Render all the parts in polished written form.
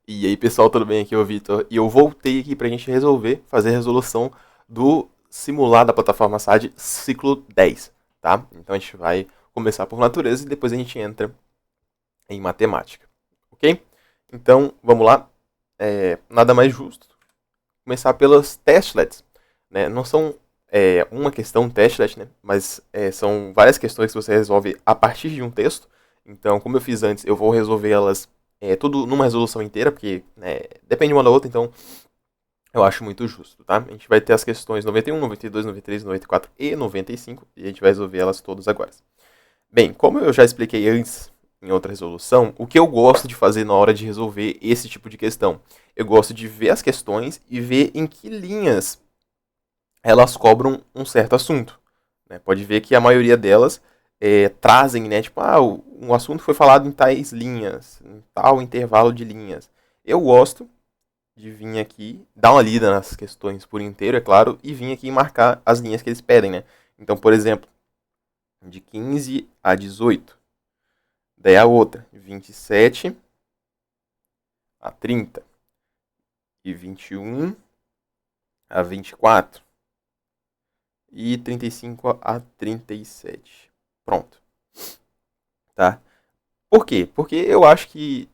E aí, pessoal, tudo bem? Aqui é o Vitor. E eu voltei aqui pra gente resolver fazer a resolução do simulado da plataforma SAD ciclo 10, tá? Então a gente vai começar por natureza e depois a gente entra em matemática, ok? Então, vamos lá. Nada mais justo começar pelas testlets, né? Não são uma questão testlet, né? Mas são várias questões que você resolve a partir de um texto. Então, como eu fiz antes, eu vou resolver elas tudo numa resolução inteira, porque depende uma da outra, então eu acho muito justo, tá? A gente vai ter as questões 91, 92, 93, 94 e 95, e a gente vai resolver elas todas agora. Bem, como eu já expliquei antes em outra resolução, o que eu gosto de fazer na hora de resolver esse tipo de questão? Eu gosto de ver as questões e ver em que linhas elas cobram um certo assunto. Né? Pode ver que a maioria delas trazem, né? Tipo, um assunto foi falado em tais linhas, em tal intervalo de linhas. Eu gosto de vir aqui, dar uma lida nas questões por inteiro, é claro, e vir aqui marcar as linhas que eles pedem, né? Então, por exemplo, de 15 a 18. Daí a outra, 27 a 30. E 21 a 24. E 35 a 37. Pronto. Tá? Por quê? Porque eu acho que,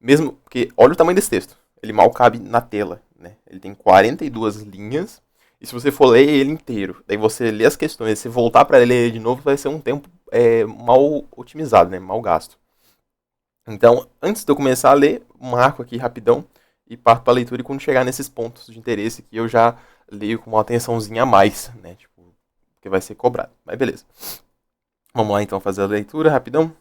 mesmo. Porque olha o tamanho desse texto. Ele mal cabe na tela. Né? Ele tem 42 linhas. E se você for ler ele inteiro, daí você lê as questões, se voltar para ler ele de novo, vai ser um tempo mal otimizado, né? Mal gasto. Então, antes de eu começar a ler, marco aqui rapidão e parto para a leitura. E quando chegar nesses pontos de interesse que eu já leio com uma atençãozinha a mais, né? Tipo, que vai ser cobrado. Mas beleza. Vamos lá então fazer a leitura rapidão.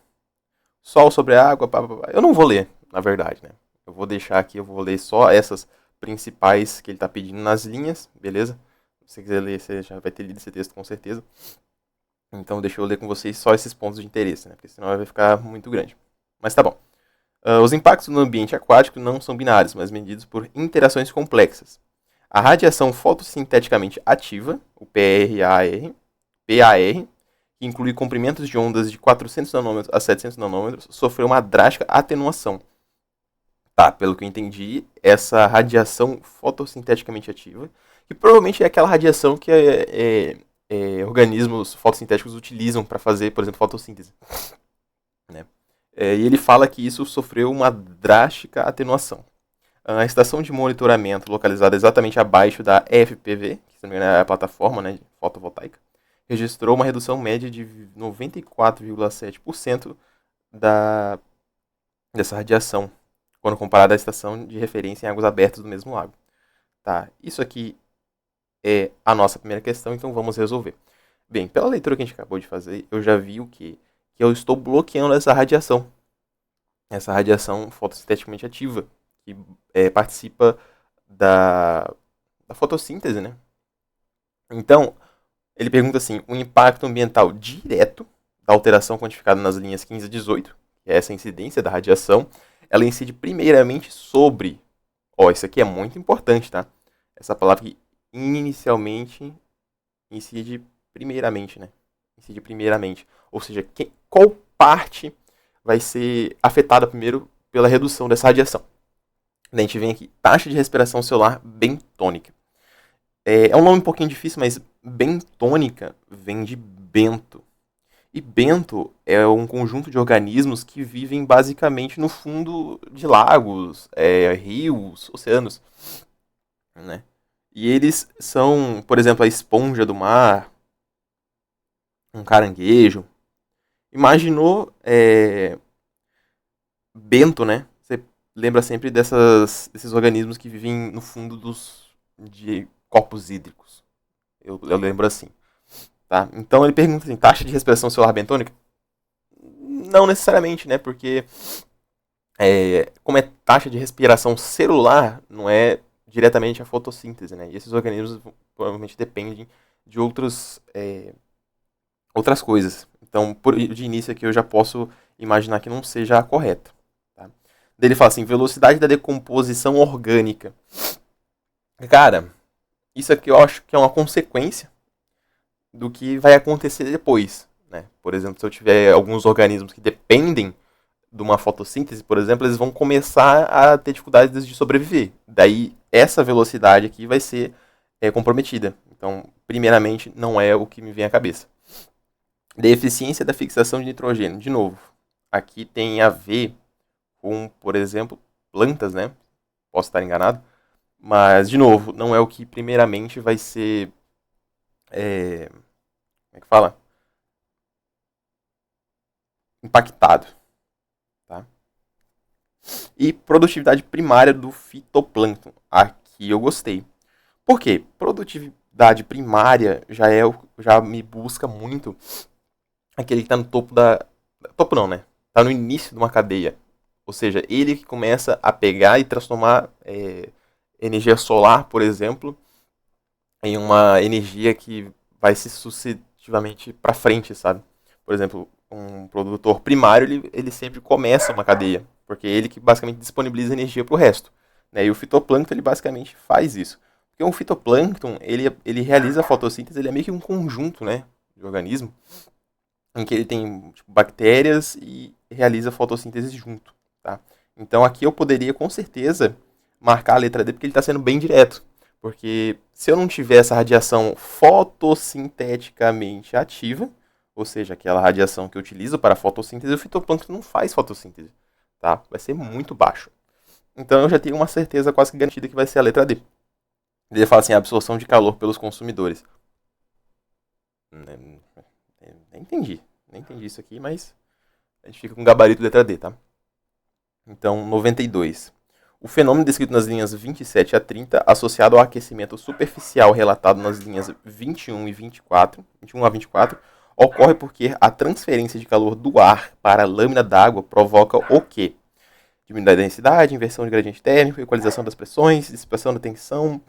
Sol sobre a água, pá, pá, pá. Eu não vou ler, na verdade, né? Eu vou deixar aqui, eu vou ler só essas principais que ele está pedindo nas linhas, beleza? Se você quiser ler, você já vai ter lido esse texto com certeza. Então deixa eu ler com vocês só esses pontos de interesse, né? Porque senão vai ficar muito grande. Mas tá bom. Os impactos no ambiente aquático não são binários, mas medidos por interações complexas. A radiação fotossinteticamente ativa, o PAR, que inclui comprimentos de ondas de 400 nanômetros a 700 nanômetros, sofreu uma drástica atenuação. Tá, pelo que eu entendi, essa radiação fotossinteticamente ativa, que provavelmente é aquela radiação que organismos fotossintéticos utilizam para fazer, por exemplo, fotossíntese. Né? E ele fala que isso sofreu uma drástica atenuação. A estação de monitoramento, localizada exatamente abaixo da FPV, que se não me engano é a plataforma, né, de fotovoltaica, registrou uma redução média de 94,7% dessa radiação, quando comparada à estação de referência em águas abertas do mesmo lago. Tá, isso aqui é a nossa primeira questão, então vamos resolver. Bem, pela leitura que a gente acabou de fazer, eu já vi o quê? Que eu estou bloqueando essa radiação fotossinteticamente ativa, que participa da, da fotossíntese, né? Então, ele pergunta assim, o impacto ambiental direto da alteração quantificada nas linhas 15 a 18, que é essa incidência da radiação, ela incide primeiramente sobre... isso aqui é muito importante, tá? Essa palavra que inicialmente incide primeiramente, né? Incide primeiramente. Ou seja, qual parte vai ser afetada primeiro pela redução dessa radiação? A gente vem aqui, taxa de respiração celular bentônica. É um nome um pouquinho difícil, mas bentônica vem de bento. E bento é um conjunto de organismos que vivem basicamente no fundo de lagos, rios, oceanos. Né? E eles são, por exemplo, a esponja do mar, um caranguejo. Imaginou bento, né? Você lembra sempre desses organismos que vivem no fundo de corpos hídricos. Eu lembro assim. Tá? Então ele pergunta assim, taxa de respiração celular bentônica? Não necessariamente, né? Porque como é taxa de respiração celular, não é diretamente a fotossíntese, né? E esses organismos provavelmente dependem de outras coisas. Então, de início aqui eu já posso imaginar que não seja a correta. Tá? Daí ele fala assim, velocidade da decomposição orgânica. Cara, isso aqui eu acho que é uma consequência do que vai acontecer depois. Né? Por exemplo, se eu tiver alguns organismos que dependem de uma fotossíntese, por exemplo, eles vão começar a ter dificuldades de sobreviver. Daí, essa velocidade aqui vai ser comprometida. Então, primeiramente, não é o que me vem à cabeça. Deficiência da fixação de nitrogênio. De novo, aqui tem a ver com, por exemplo, plantas, né? Posso estar enganado. Mas, de novo, não é o que primeiramente vai ser... como é que fala? Impactado. Tá? E produtividade primária do fitoplâncton. Aqui eu gostei. Por quê? Produtividade primária já me busca muito aquele que está no topo da... Topo não, né? Está no início de uma cadeia. Ou seja, ele que começa a pegar e transformar energia solar, por exemplo, em uma energia que vai se sucessivamente para frente, sabe? Por exemplo, um produtor primário, ele sempre começa uma cadeia, porque é ele que basicamente disponibiliza energia para o resto. Né? E o fitoplâncton, ele basicamente faz isso. Porque o fitoplâncton, ele realiza a fotossíntese, ele é meio que um conjunto, né, de organismo, em que ele tem tipo, bactérias e realiza fotossíntese junto. Tá? Então aqui eu poderia com certeza marcar a letra D porque ele está sendo bem direto. Porque se eu não tiver essa radiação fotossinteticamente ativa, ou seja, aquela radiação que eu utilizo para a fotossíntese, o fitoplâncton não faz fotossíntese. Tá? Vai ser muito baixo. Então eu já tenho uma certeza quase que garantida que vai ser a letra D. Ele fala assim, absorção de calor pelos consumidores. Nem entendi isso aqui, mas a gente fica com gabarito letra D, tá? Então, 92. O fenômeno descrito nas linhas 27 a 30, associado ao aquecimento superficial relatado nas linhas 21 e 24, 21 a 24, ocorre porque a transferência de calor do ar para a lâmina d'água provoca o quê? Diminuição da densidade, inversão de gradiente térmico, equalização das pressões, dissipação da tensão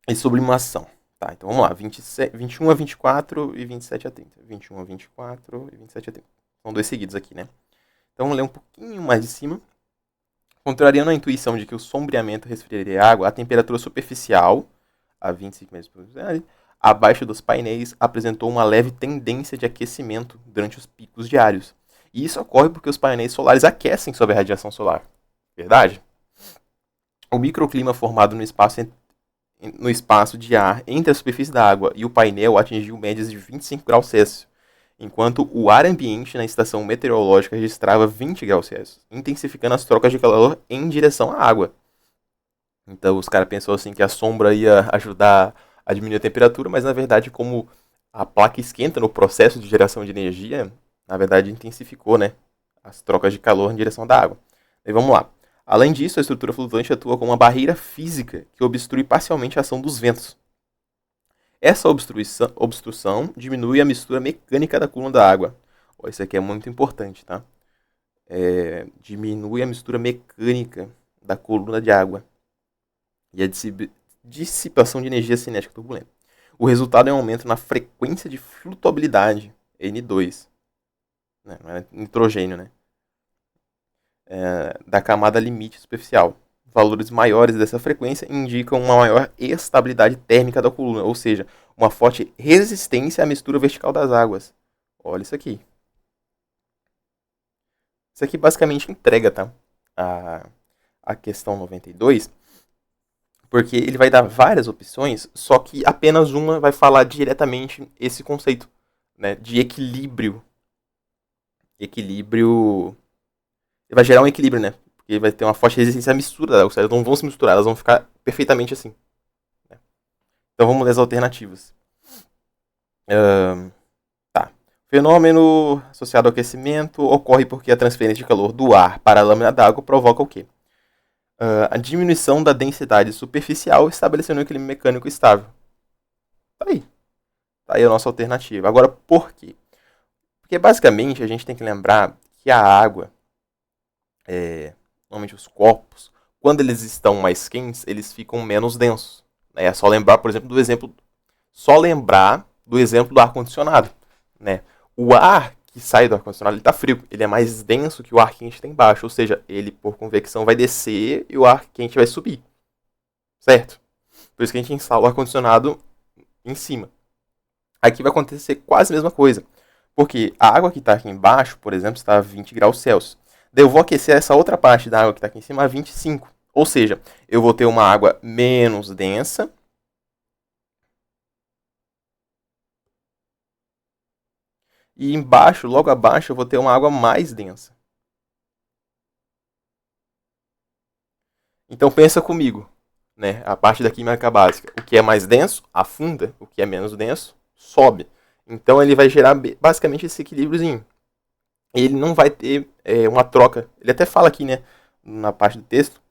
e sublimação. Tá, então vamos lá, 21 a 24 e 27 a 30. 21 a 24 e 27 a 30. São dois seguidos aqui, né? Então vamos ler um pouquinho mais de cima. Contrariando a intuição de que o sombreamento resfriaria a água, a temperatura superficial, a 25 metros por segundo, abaixo dos painéis, apresentou uma leve tendência de aquecimento durante os picos diários. E isso ocorre porque os painéis solares aquecem sob a radiação solar. Verdade? O microclima formado no espaço de ar entre a superfície da água e o painel atingiu médias de 25 graus Celsius, enquanto o ar ambiente na estação meteorológica registrava 20 graus Celsius, intensificando as trocas de calor em direção à água. Então os caras pensaram assim que a sombra ia ajudar a diminuir a temperatura, mas na verdade como a placa esquenta no processo de geração de energia, na verdade intensificou, né, as trocas de calor em direção da água. E vamos lá. Além disso, a estrutura flutuante atua como uma barreira física que obstrui parcialmente a ação dos ventos. Essa obstrução diminui a mistura mecânica da coluna da água. Isso aqui é muito importante, tá? Diminui a mistura mecânica da coluna de água e a dissipação de energia cinética turbulenta. O resultado é um aumento na frequência de flutuabilidade, N2. Não é nitrogênio, né? Da camada limite superficial. Valores maiores dessa frequência indicam uma maior estabilidade térmica da coluna, ou seja, uma forte resistência à mistura vertical das águas. Olha isso aqui. Isso aqui basicamente entrega, tá? A questão 92, porque ele vai dar várias opções, só que apenas uma vai falar diretamente esse conceito, né, de equilíbrio. Ele vai gerar um equilíbrio, né? Porque vai ter uma forte resistência à mistura. Ou seja, elas não vão se misturar, elas vão ficar perfeitamente assim. Né? Então vamos ler as alternativas. Tá. Fenômeno associado ao aquecimento ocorre porque a transferência de calor do ar para a lâmina d'água provoca o quê? A diminuição da densidade superficial estabelecendo um equilíbrio mecânico estável. Tá aí. Tá aí a nossa alternativa. Agora, por quê? Porque basicamente a gente tem que lembrar que a água, normalmente os corpos, quando eles estão mais quentes, eles ficam menos densos. É só lembrar, por exemplo, do exemplo do ar-condicionado. Né? O ar que sai do ar-condicionado está frio, ele é mais denso que o ar quente está embaixo, ou seja, ele por convecção vai descer e o ar quente vai subir. Certo? Por isso que a gente instala o ar-condicionado em cima. Aqui vai acontecer quase a mesma coisa. Porque a água que está aqui embaixo, por exemplo, está a 20 graus Celsius. Daí eu vou aquecer essa outra parte da água que está aqui em cima a 25. Ou seja, eu vou ter uma água menos densa. E embaixo, logo abaixo, eu vou ter uma água mais densa. Então pensa comigo, né? A parte da química básica. O que é mais denso, afunda. O que é menos denso, sobe. Então ele vai gerar basicamente esse equilíbriozinho. Ele não vai ter uma troca. Ele até fala aqui, né? Na parte do texto.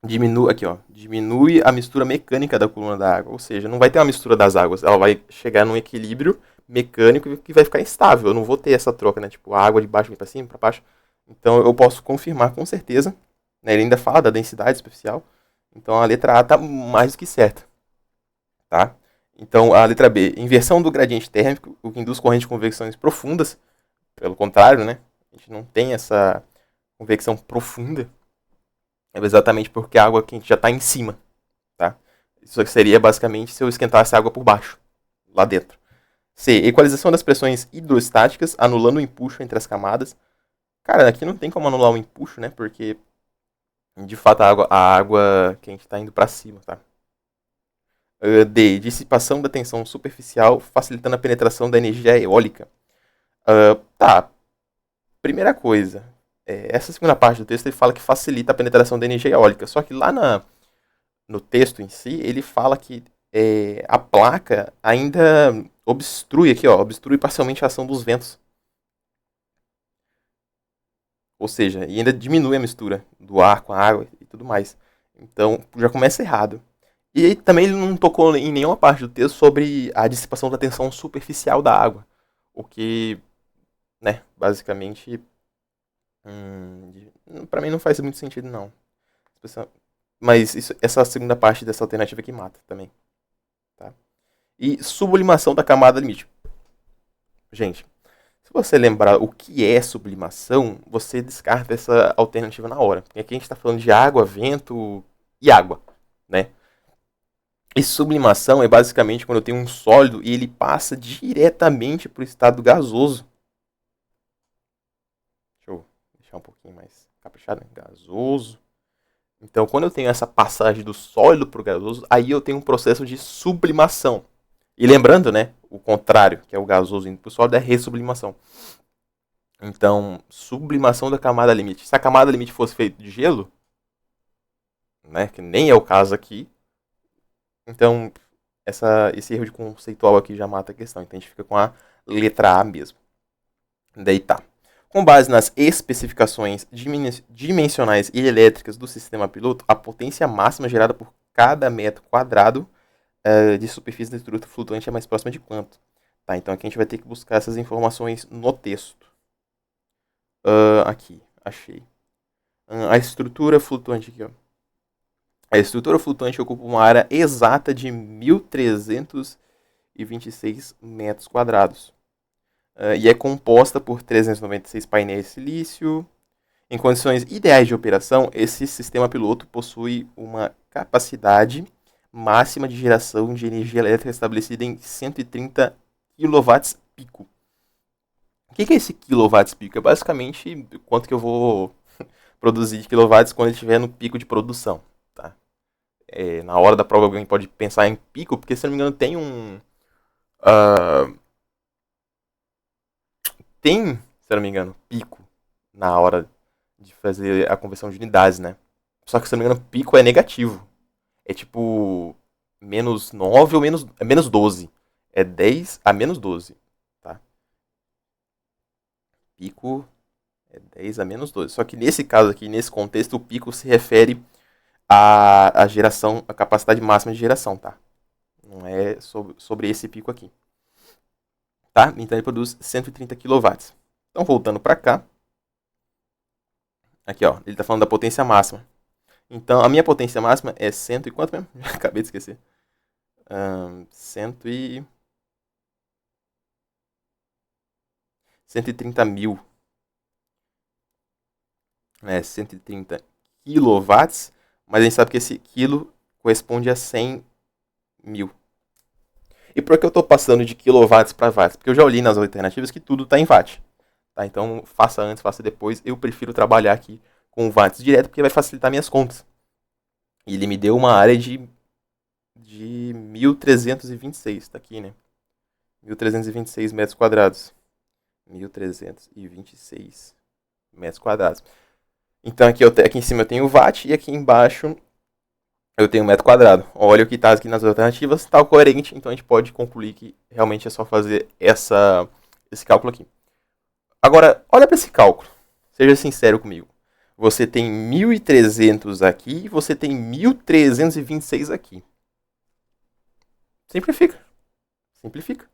Diminui, aqui, ó, diminui a mistura mecânica da coluna da água. Ou seja, não vai ter uma mistura das águas. Ela vai chegar num equilíbrio mecânico que vai ficar estável. Eu não vou ter essa troca, né? Tipo, a água de baixo vem para cima, para baixo. Então eu posso confirmar com certeza. Né? Ele ainda fala da densidade superficial. Então a letra A está mais do que certa. Tá? Então a letra B, inversão do gradiente térmico, o que induz corrente de convecções profundas. Pelo contrário, né? A gente não tem essa convecção profunda. É exatamente porque a água quente já está em cima. Tá? Isso seria basicamente se eu esquentasse a água por baixo, lá dentro. C. Equalização das pressões hidrostáticas, anulando o empuxo entre as camadas. Cara, aqui não tem como anular o empuxo, né? Porque, de fato, a água quente está indo para cima, tá? D. Dissipação da tensão superficial, facilitando a penetração da energia eólica. Tá. Primeira coisa. Essa segunda parte do texto ele fala que facilita a penetração da energia eólica. Só que lá no texto em si, ele fala que a placa ainda obstrui aqui, ó, obstrui parcialmente a ação dos ventos. Ou seja, e ainda diminui a mistura do ar com a água e tudo mais. Então, já começa errado. E aí, também ele não tocou em nenhuma parte do texto sobre a dissipação da tensão superficial da água. O que, né, basicamente, para mim não faz muito sentido, não. Mas essa segunda parte dessa alternativa que mata também. Tá? E sublimação da camada limite. Gente, se você lembrar o que é sublimação, você descarta essa alternativa na hora. Porque aqui a gente está falando de água, vento e água, né? E sublimação é basicamente quando eu tenho um sólido e ele passa diretamente para o estado gasoso. Deixa eu deixar um pouquinho mais caprichado, né? Gasoso. Então, quando eu tenho essa passagem do sólido para o gasoso, aí eu tenho um processo de sublimação. E lembrando, né, o contrário, que é o gasoso indo para o sólido, é ressublimação. Então, sublimação da camada limite. Se a camada limite fosse feita de gelo, né, que nem é o caso aqui, então esse erro de conceitual aqui já mata a questão. Então a gente fica com a letra A mesmo. Daí tá. Com base nas especificações dimensionais e elétricas do sistema piloto, a potência máxima gerada por cada metro quadrado de superfície da estrutura flutuante é mais próxima de quanto? Tá, então aqui a gente vai ter que buscar essas informações no texto. Aqui, achei. A estrutura flutuante aqui, ó. A estrutura flutuante ocupa uma área exata de 1.326 metros quadrados. E é composta por 396 painéis de silício. Em condições ideais de operação, esse sistema piloto possui uma capacidade máxima de geração de energia elétrica estabelecida em 130 kW pico. O que é esse quilowatts pico? É basicamente quanto que eu vou produzir de quilowatts quando ele estiver no pico de produção. Tá? Na hora da prova alguém pode pensar em pico, porque se não me engano tem tem, se não me engano, pico na hora de fazer a conversão de unidades, né? Só que se não me engano, pico é negativo. É tipo menos 9 ou menos 12. É 10 a menos 12. Tá? Pico é 10 a menos 12. Só que nesse caso aqui, nesse contexto, o pico se refere à geração, à capacidade máxima de geração, tá? Não é sobre esse pico aqui. Tá? Então ele produz 130 kW. Então voltando para cá. Aqui, ó, ele está falando da potência máxima. Então a minha potência máxima é 100 e quanto mesmo? Acabei de esquecer. 130 mil. 130 quilowatts, mas a gente sabe que esse quilo corresponde a 100 mil. E por que eu estou passando de quilowatts para watts? Porque eu já olhei nas alternativas que tudo está em watt. Tá? Então, faça antes, faça depois. Eu prefiro trabalhar aqui com o watts direto, porque vai facilitar minhas contas. E ele me deu uma área de 1326, tá aqui, né? 1326 metros quadrados. 1326 metros quadrados. Então aqui em cima eu tenho o watt e aqui embaixo eu tenho metro quadrado. Olha o que está aqui nas alternativas, está coerente, então a gente pode concluir que realmente é só fazer esse cálculo aqui. Agora, olha para esse cálculo. Seja sincero comigo. Você tem 1.300 aqui e você tem 1.326 aqui. Simplifica. Simplifica.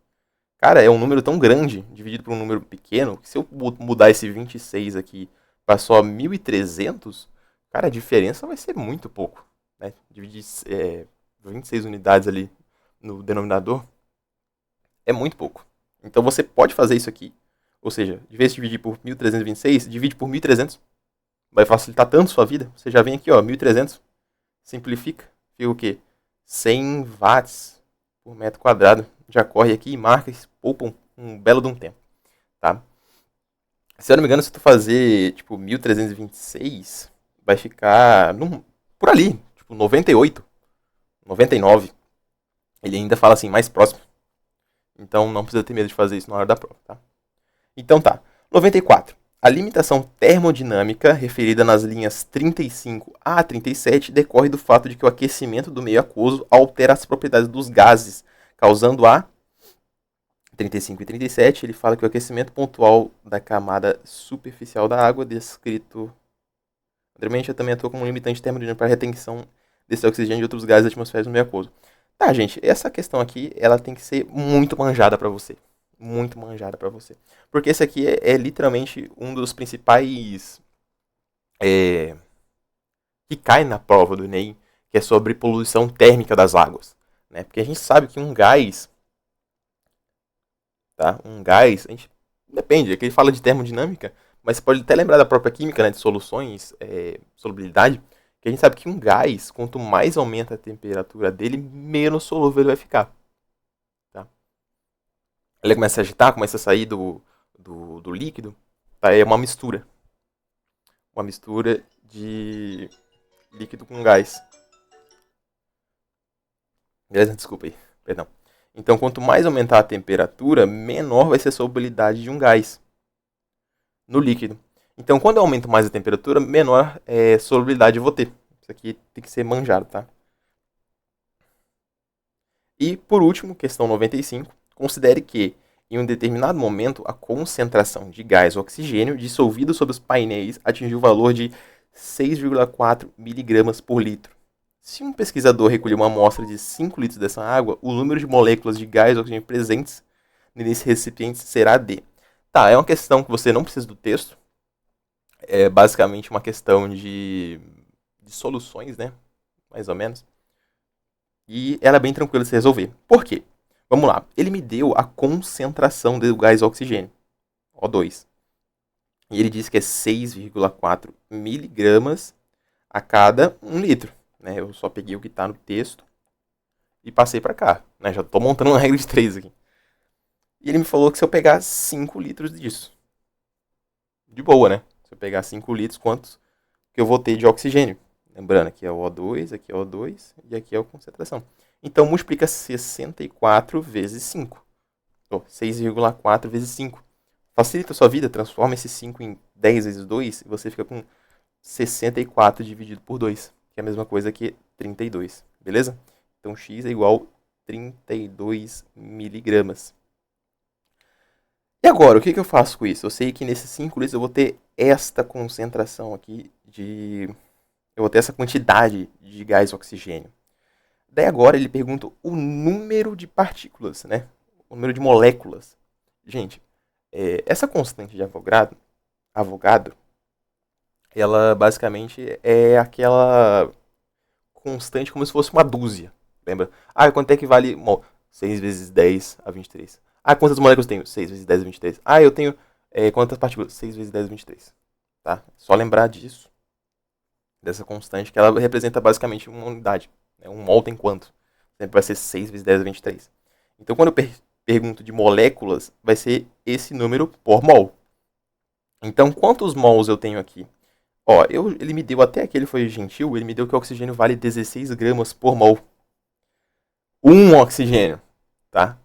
Cara, é um número tão grande, dividido por um número pequeno, que se eu mudar esse 26 aqui para só 1.300, cara, a diferença vai ser muito pouco. Né? Dividir 26 unidades ali no denominador é muito pouco. Então você pode fazer isso aqui. Ou seja, de vez de dividir por 1.326, divide por 1.300. Vai facilitar tanto a sua vida. Você já vem aqui, ó, 1.300. Simplifica. Fica o quê? 100 watts por metro quadrado. Já corre aqui e marca e poupa um belo de um tempo. Tá? Se eu não me engano, se tu fazer tipo 1.326, vai ficar por ali. Tipo 98, 99. Ele ainda fala assim, mais próximo. Então não precisa ter medo de fazer isso na hora da prova. Tá? Então tá. 94. A limitação termodinâmica, referida nas linhas 35 a 37, decorre do fato de que o aquecimento do meio aquoso altera as propriedades dos gases, causando a 35 e 37, ele fala que o aquecimento pontual da camada superficial da água, descrito anteriormente, também atua como um limitante termodinâmico para a retenção desse oxigênio de outros gases atmosféricos no meio aquoso. Tá, gente, essa questão aqui, ela tem que ser muito manjada para você. Muito manjada para você. Porque esse aqui é literalmente um dos principais que cai na prova do Enem, que é sobre poluição térmica das águas. Né? Porque a gente sabe que um gás, tá? Um gás, a gente depende, aqui ele fala de termodinâmica, mas você pode até lembrar da própria química, né, de soluções, solubilidade, que a gente sabe que um gás, quanto mais aumenta a temperatura dele, menos solúvel ele vai ficar. Tá? Ele começa a agitar, começa a sair do líquido, tá? É uma mistura. Uma mistura de líquido com gás. Beleza? Desculpa aí, perdão. Então, quanto mais aumentar a temperatura, menor vai ser a solubilidade de um gás no líquido. Então, quando eu aumento mais a temperatura, menor solubilidade eu vou ter. Isso aqui tem que ser manjado, tá? E, por último, questão 95. Considere que, em um determinado momento, a concentração de gás oxigênio dissolvido sobre os painéis atingiu o valor de 6,4 miligramas por litro. Se um pesquisador recolher uma amostra de 5 litros dessa água, o número de moléculas de gás oxigênio presentes nesse recipiente será de... Tá, é uma questão que você não precisa do texto. É basicamente uma questão de soluções, né? Mais ou menos. E ela é bem tranquila de se resolver. Por quê? Vamos lá. Ele me deu a concentração do gás oxigênio, O2. E ele disse que é 6,4 miligramas a cada 1 litro. Né? Eu só peguei o que está no texto e passei para cá. Né? Já estou montando uma regra de 3 aqui. E ele me falou que se eu pegar 5 litros disso, de boa, né? Se eu pegar 5 litros, quantos que eu vou ter de oxigênio? Lembrando, aqui é o O2, aqui é o O2 e aqui é a concentração. Então, multiplica 64 vezes 5. 6,4 vezes 5. Facilita a sua vida, transforma esse 5 em 10 vezes 2 e você fica com 64 dividido por 2, que é a mesma coisa que 32, beleza? Então, x é igual a 32 miligramas. E agora, o que eu faço com isso? Eu sei que nesses 5 litros eu vou ter esta concentração aqui eu vou ter essa quantidade de gás oxigênio. Daí agora ele pergunta o número de partículas, né? O número de moléculas. Gente, essa constante de Avogadro, ela basicamente é aquela constante como se fosse uma dúzia. Lembra? Ah, quanto é que vale 6 vezes 10 a 23? Ah, quantas moléculas eu tenho? 6 vezes 10 a 23. Ah, eu tenho quantas partículas? 6 vezes 10 a 23. Tá? Só lembrar disso. Dessa constante, que ela representa basicamente uma unidade. Né? Um mol tem quanto? Sempre vai ser 6 vezes 10 a 23. Então, quando eu pergunto de moléculas, vai ser esse número por mol. Então, quantos mols eu tenho aqui? Ó, ele me deu, até aqui ele foi gentil, ele me deu que o oxigênio vale 16 gramas por mol. Um oxigênio, tá?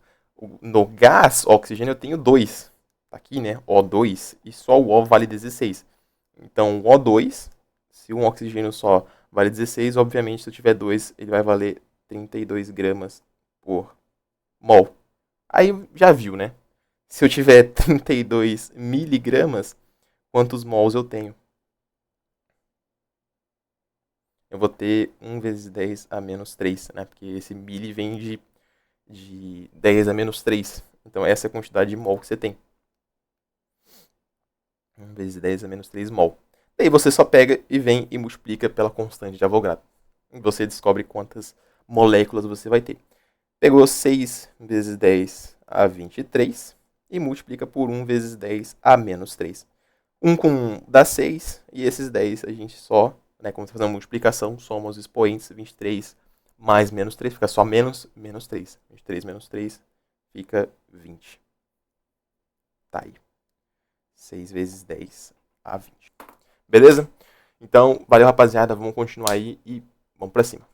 No gás, oxigênio eu tenho 2. Tá aqui, né? O2. E só o O vale 16. Então, o O2, se um oxigênio só vale 16, obviamente, se eu tiver 2, ele vai valer 32 gramas por mol. Aí já viu, né? Se eu tiver 32 miligramas, quantos mols eu tenho? Eu vou ter 1 vezes 10 a menos 3, né? Porque esse mili vem de 10 a menos 3. Então essa é a quantidade de mol que você tem. 1 vezes 10 a menos 3 mol. Daí você só pega e vem e multiplica pela constante de Avogadro. E você descobre quantas moléculas você vai ter. Pegou 6 vezes 10 a 23 e multiplica por 1 vezes 10 a menos 3. 1 com 1 dá 6 e esses 10 a gente só, né, como você faz uma multiplicação, soma os expoentes, 23 mais menos 3, fica só menos 3. 23 menos 3 fica 20. Tá aí. 6 vezes 10 a 20. Beleza? Então, valeu rapaziada, vamos continuar aí e vamos pra cima.